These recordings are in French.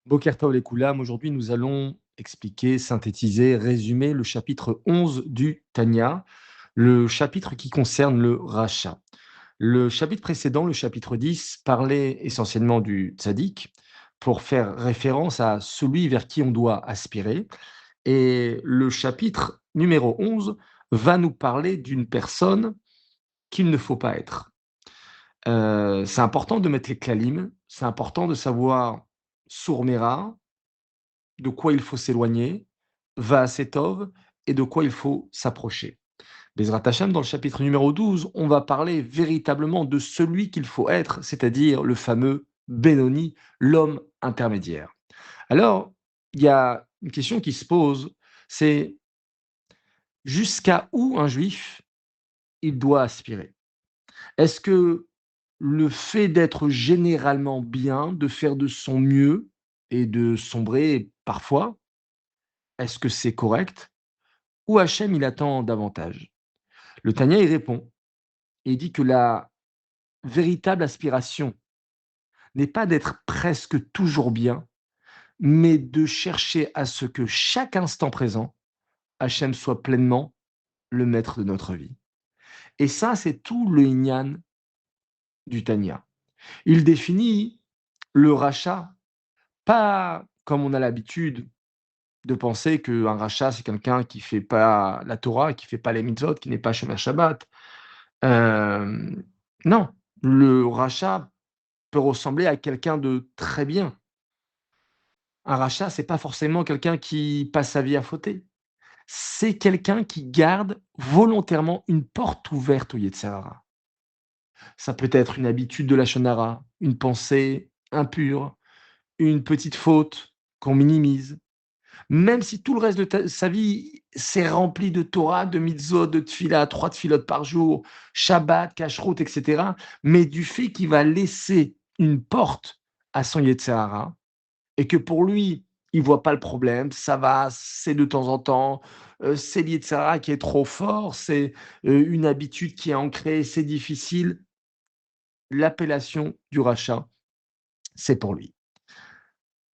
Boker Tov les Koulam, aujourd'hui nous allons expliquer, synthétiser, résumer le chapitre 11 du Tanya, le chapitre qui concerne le rachat. Le chapitre précédent, le chapitre 10, parlait essentiellement du tzaddik pour faire référence à celui vers qui on doit aspirer. Et le chapitre numéro 11 va nous parler d'une personne qu'il ne faut pas être. C'est important de mettre les klalim, c'est important de savoir sourmera, de quoi il faut s'éloigner, va Setov, et de quoi il faut s'approcher. Bezrat Hashem, dans le chapitre numéro 12, on va parler véritablement de celui qu'il faut être, c'est-à-dire le fameux Benoni, l'homme intermédiaire. Alors, il y a une question qui se pose, c'est jusqu'à où un juif, il doit aspirer? Est-ce que le fait d'être généralement bien, de faire de son mieux et de sombrer parfois, est-ce que c'est correct? Ou Hachem, il attend davantage? Le Tanya, il répond, et il dit que la véritable aspiration n'est pas d'être presque toujours bien, mais de chercher à ce que chaque instant présent, Hachem soit pleinement le maître de notre vie. Et ça, c'est tout le Inyan du Tanya. Il définit le rachat, pas comme on a l'habitude de penser qu'un rachat, c'est quelqu'un qui fait pas la Torah, qui fait pas les mitzvot, qui n'est pas Shomer Shabbat. Hem, non, le rachat peut ressembler à quelqu'un de très bien. Un rachat, c'est pas forcément quelqu'un qui passe sa vie à fauter. C'est quelqu'un qui garde volontairement une porte ouverte au Yetzer hara. Ça peut être une habitude de la lachon hara, une pensée impure, une petite faute qu'on minimise. Même si tout le reste de sa vie s'est rempli de Torah, de mitzvot, de tfila, 3 tfilot par jour, Shabbat, kashrut, etc. Mais du fait qu'il va laisser une porte à son Yetzer hara et que pour lui, il voit pas le problème, ça va, c'est de temps en temps, c'est le Yetzer hara qui est trop fort, c'est une habitude qui est ancrée, c'est difficile. L'appellation du rachat, c'est pour lui.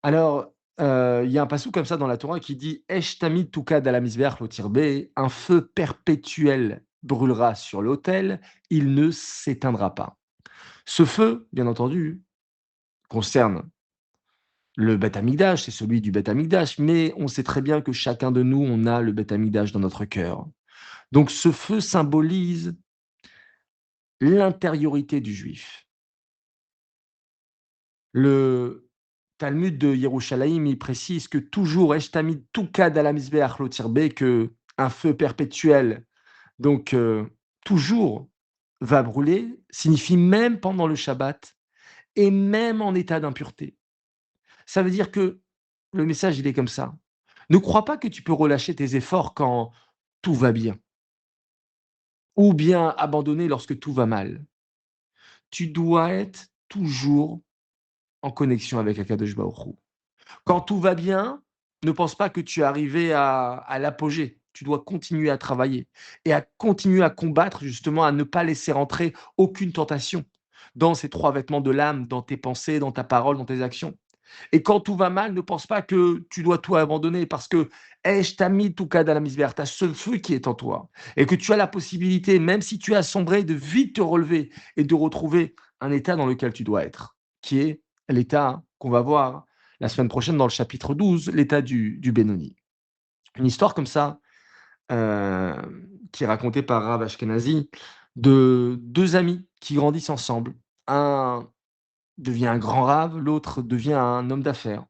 Alors, il y a un passage comme ça dans la Torah qui dit: «Esh tamid tukad ala mizbeach lo tirbe», un feu perpétuel brûlera sur l'autel, il ne s'éteindra pas. Ce feu, bien entendu, concerne le Beth Amikdash, c'est celui du Beth Amikdash, mais on sait très bien que chacun de nous, on a le Beth Amikdash dans notre cœur. Donc ce feu symbolise l'intériorité du juif. Le Talmud de Yerushalayim, il précise que toujours Esh tamid tukad ala mizbeach lo tirbe, que un feu perpétuel, donc toujours va brûler, signifie même pendant le Shabbat et même en état d'impureté. Ça veut dire que le message, il est comme ça. Ne crois pas que tu peux relâcher tes efforts quand tout va bien, ou bien abandonner lorsque tout va mal. Tu dois être toujours en connexion avec Akadosh Baruch Hu. Quand tout va bien, ne pense pas que tu es arrivé à l'apogée. Tu dois continuer à travailler et à continuer à combattre, justement, à ne pas laisser rentrer aucune tentation dans ces 3 vêtements de l'âme, dans tes pensées, dans ta parole, dans tes actions. Et quand tout va mal, ne pense pas que tu dois tout abandonner parce que je t'ai mis tout cas dans la misère, tu as ce feu qui est en toi et que tu as la possibilité, même si tu as sombré, de vite te relever et de retrouver un état dans lequel tu dois être, qui est l'état qu'on va voir la semaine prochaine dans le chapitre 12, l'état du Benoni. Une histoire comme ça, euh, qui est racontée par Rav Ashkenazi, de 2 amis qui grandissent ensemble. Un devient un grand rave, l'autre devient un homme d'affaires.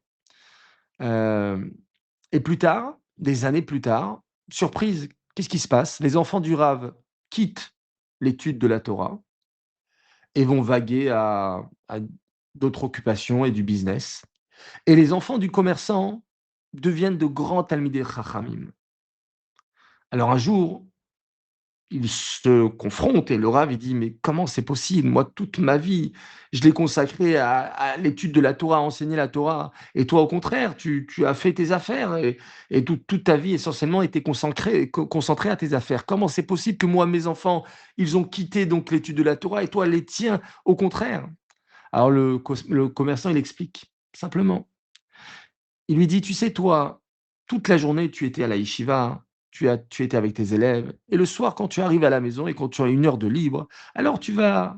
Hem et plus tard, des années plus tard, surprise, qu'est-ce qui se passe? Les enfants du rave quittent l'étude de la Torah et vont vaguer à d'autres occupations et du business, et les enfants du commerçant deviennent de grands talmidei chachamim. Alors un jour, il se confronte et le Rav, il dit: «Mais comment c'est possible? Moi, toute ma vie, je l'ai consacrée à l'étude de la Torah, à enseigner la Torah, et toi, au contraire, tu as fait tes affaires et toute ta vie, essentiellement, était concentrée à tes affaires. Comment c'est possible que moi, mes enfants, ils ont quitté donc l'étude de la Torah et toi, les tiens, au contraire?» Alors le commerçant, il explique simplement. Il lui dit: «Tu sais, toi, toute la journée, tu étais à la yeshiva, tu étais avec tes élèves et le soir, quand tu arrives à la maison et quand tu as une heure de libre, alors tu vas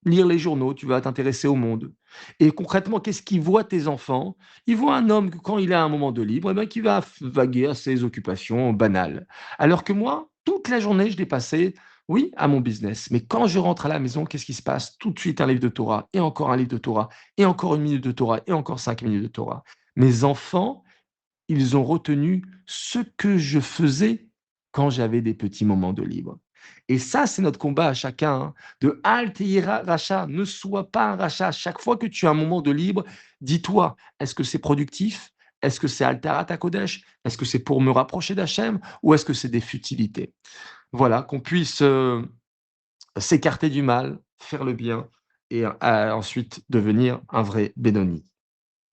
lire les journaux, tu vas t'intéresser au monde». Et concrètement, qu'est-ce qu'ils voient tes enfants? Ils voient un homme que quand il a un moment de libre, eh ben, qui va vaguer à ses occupations banales. Alors que moi, toute la journée, je l'ai passée, oui, à mon business. Mais quand je rentre à la maison, qu'est-ce qui se passe? Tout de suite un livre de Torah et encore un livre de Torah et encore une minute de Torah et encore 5 minutes de Torah. Mes enfants, ils ont retenu ce que je faisais quand j'avais des petits moments de libre. Et ça, c'est notre combat à chacun, hein, de Al Tihira Racha, ne sois pas un rachat. Chaque fois que tu as un moment de libre, dis-toi, est-ce que c'est productif? Est-ce que c'est Altarat Kodesh? Est-ce que c'est pour me rapprocher d'Hachem? Ou est-ce que c'est des futilités? Voilà, qu'on puisse s'écarter du mal, faire le bien et ensuite devenir un vrai Benoni.